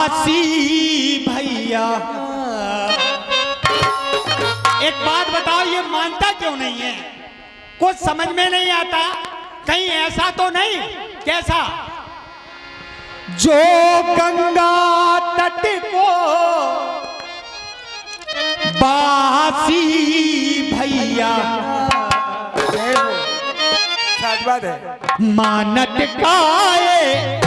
काशी भैया एक बात बताओ, ये मानता क्यों नहीं है? कुछ समझ में नहीं आता। कहीं ऐसा तो नहीं? कैसा? जो गंगा तट को बासी भैया सच बात है। मानत काए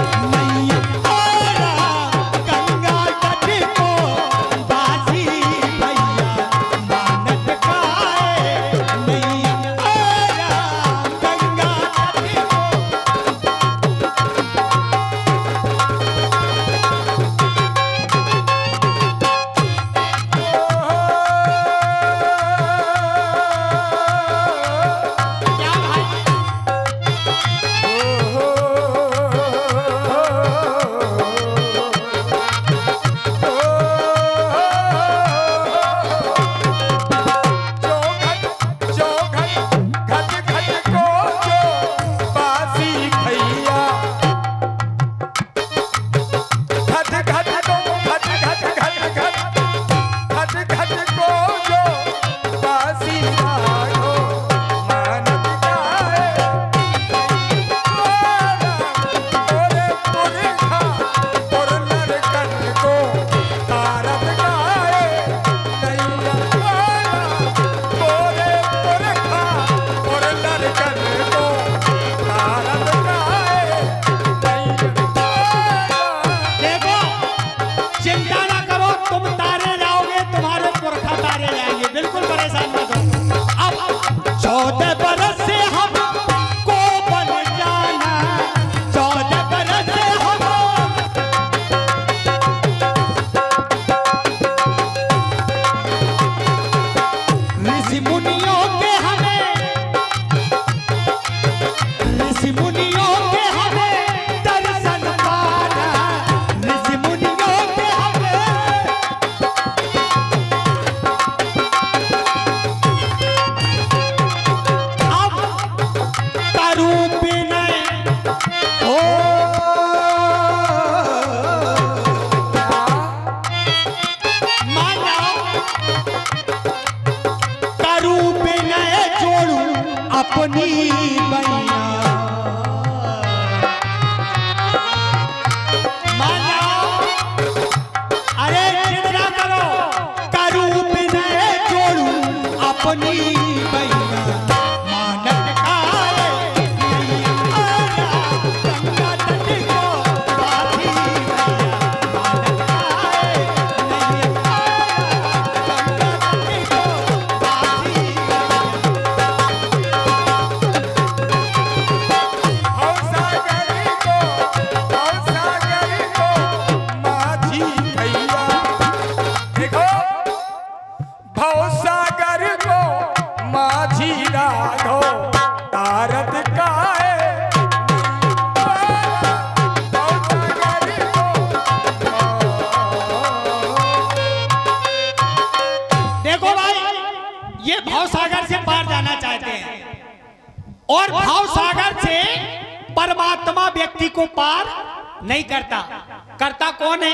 अपनी बैया माना। अरे चिंता करो, करूप नए जोड़ू अपनी बैया। मानत काए गंगा तट को बासी भैया। मानत काए गंगा तट को बासी सागर से पार जाना चाहते हैं और भाव सागर से परमात्मा व्यक्ति को पार नहीं करता। करता कौन है?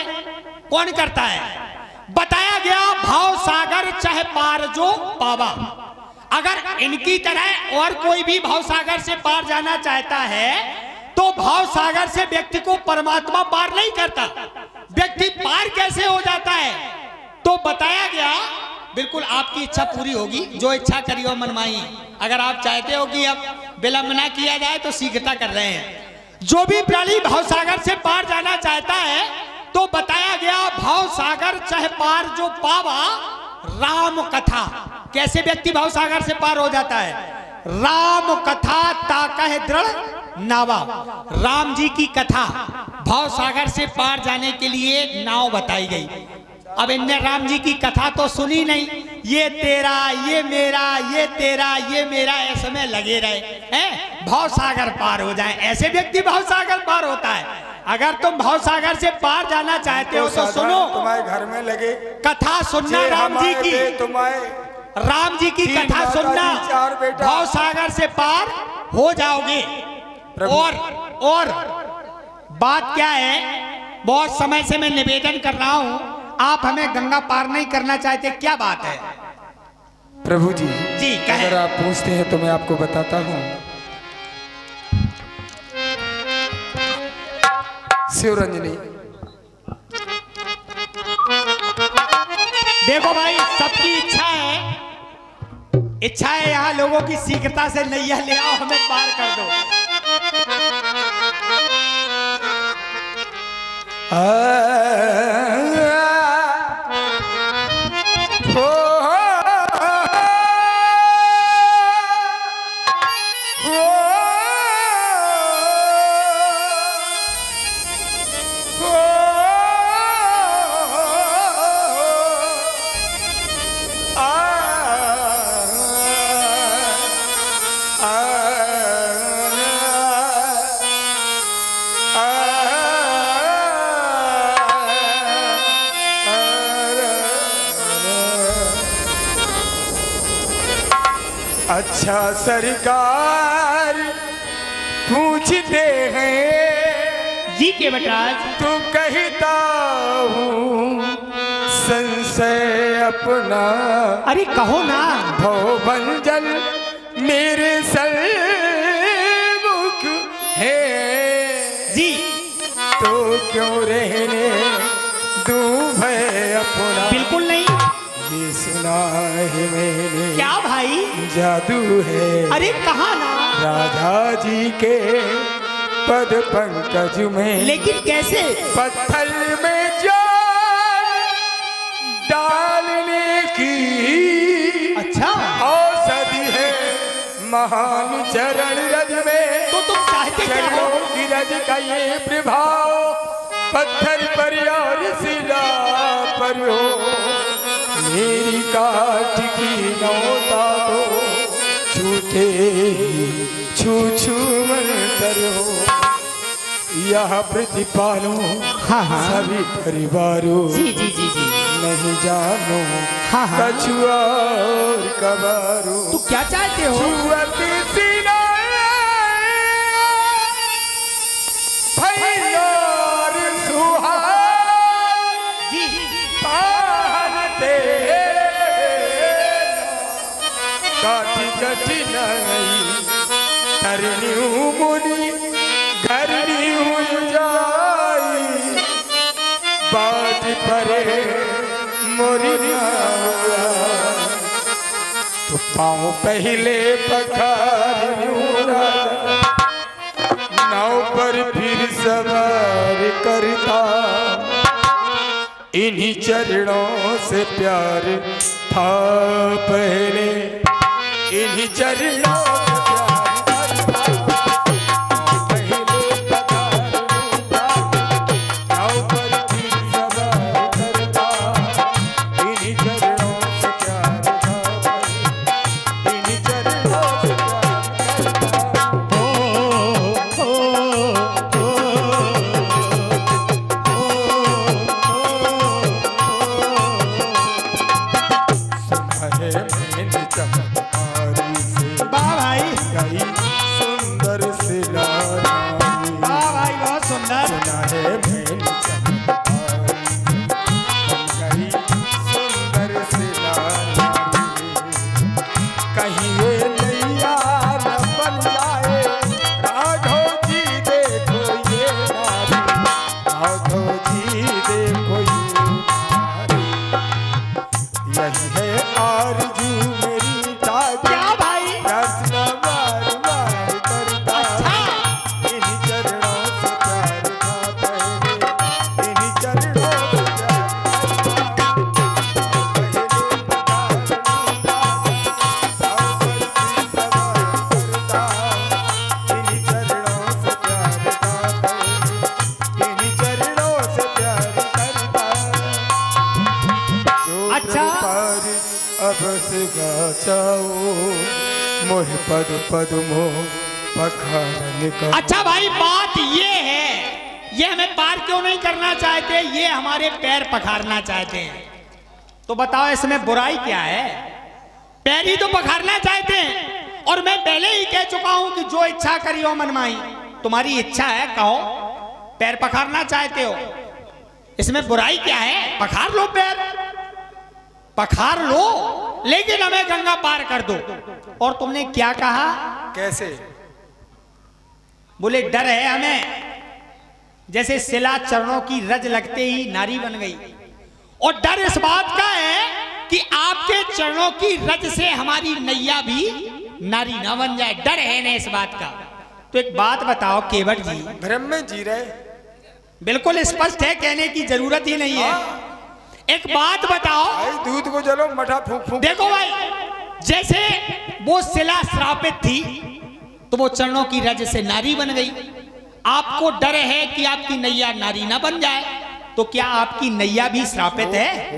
कौन करता है? बताया गया भाव सागर चाहे पार जो पावा। अगर इनकी तरह और कोई भी भाव सागर से पार जाना चाहता है तो भाव सागर से व्यक्ति को परमात्मा पार नहीं करता। व्यक्ति पार कैसे हो जाता है? तो बताया गया बिल्कुल आपकी इच्छा पूरी होगी, जो इच्छा करी हो मनमाई। अगर आप चाहते हो कि अब विलंब ना किया जाए तो शीघ्रता कर रहे हैं। जो भी प्राणी भाव सागर से पार जाना चाहता है तो बताया गया भाव सागर चाहे पार जो पावा राम कथा। कैसे व्यक्ति भाव सागर से पार हो जाता है? राम कथा ताकह दृढ़ नावा। राम जी की कथा भाव सागर से पार जाने के लिए नाव बताई गई। अब इनने राम जी की कथा तो सुनी नहीं, ये तेरा, ये मेरा, ये तेरा, ये मेरा, ऐसे में लगे रहे हैं भाव सागर पार हो जाए। ऐसे व्यक्ति भाव सागर पार होता है। अगर तुम भाव सागर से पार जाना चाहते हो तो सुनो, तुम्हारे घर में लगे कथा सुनना राम जी की। राम जी की कथा सुनना, भाव सागर से पार हो जाओगे। और बात क्या है बहुत समय से मैं निवेदन कर रहा हूँ, आप हमें गंगा पार नहीं करना चाहते, क्या बात है? प्रभु जी जी कहें। अगर आप पूछते हैं तो मैं आपको बताता हूँ। शिवरंजनी, देखो भाई, सबकी इच्छा है यहाँ लोगों की शीघ्रता से नैया ले आओ, हमें पार कर दो। अच्छा सरकार पूछते हैं जी के बटाज, तो कहता हूँ संशय अपना। अरे कहो ना। भवभंजन मेरे सन्मुख है जी, तो क्यों रहने दूं भय अपना। बिल्कुल नहीं। ये सुना है मैंने, क्या भाई? जादू है। अरे कहा ना। राधा जी के पद पंकज में, लेकिन कैसे? पत्थर में जान डालने की अच्छा, औषधि है महान चरण रज में। तो तुम चाहते क्या हो? चरणों की रज का ये प्रभाव पत्थर पर और शिला पर हो। मेरी काठ की नौता तो छूते छू छू मंतर हो। यह प्रतिपालो हाँ। सभी परिवारों, जी जी जी जी, नहीं जानो हाँ। कछुआ और कबारो। तू क्या चाहते हो? छुअत सीना भैयार सुहाग जी, पाहते काटी कठिन तरनी मुनि घरनी हो जाई। बात परे मोरिया तो पाँव पहले पखार नाव पर फिर सवार करता। इन्हीं चरणों से प्यार था पहले, इन्हीं चरणों से प्यार था पहले। पधार लूटा, नाव पर फिर सवार करता। इन्हीं चरणों से प्यार था पहले, इन्हीं चरणों से प्यार करता। वाह भाई, सुंदर से लारी, वाह भाई, बहुत सुंदर। सुना है मैंने चमत्कारी, सुंदर से लारी। कहीं ये नैया न बन जाए, राघव जी देखो ये नारी, राघव जी देखो ये नारी। यही है आरज़ू मेरी दादी, क्या भाई? प्रार्थना बार बार करता। इन्हीं चरणों से प्यार था पहले, इन्हीं चरणों से प्यार करता। पहले पधार लूटा, नाव पर फिर सवार करता। इन्हीं चरणों से प्यार था पहले, इन्हीं चरणों से प्यार करता। अच्छा। अब से गाचाओ मोह पद पद मोह पखारन का। अच्छा भाई, बात ये है, ये हमें पार क्यों नहीं करना चाहते? ये हमारे पैर पखारना चाहते हैं। तो बताओ इसमें बुराई क्या है? पैर ही तो पखारना चाहते हैं, और मैं पहले ही कह चुका हूं कि जो इच्छा करियो मनमाई। तुम्हारी इच्छा है, कहो। पैर पखारना चाहते हो इसमें बुराई क्या है? पखार लो पैर, पखार लो, लेकिन हमें गंगा पार कर दो। और तुमने क्या कहा? कैसे? बोले डर है हमें, जैसे शिला चरणों की रज लगते ही नारी बन गई। और डर इस बात का है कि आपके चरणों की रज से हमारी नैया भी नारी ना बन जाए। डर है ना इस बात का। तो एक बात बताओ केवट जी, भ्रम में जी रहे। बिल्कुल स्पष्ट है, कहने की जरूरत ही नहीं है। एक बात बताओ, भाई दूध को जलो मठा फूंक फूंक। देखो भाई, जैसे वो शिला श्रापित थी तो वो चरणों की रज से नारी बन गई। आपको डर है कि आपकी नैया नारी ना बन जाए, तो क्या आपकी नैया भी श्रापित है?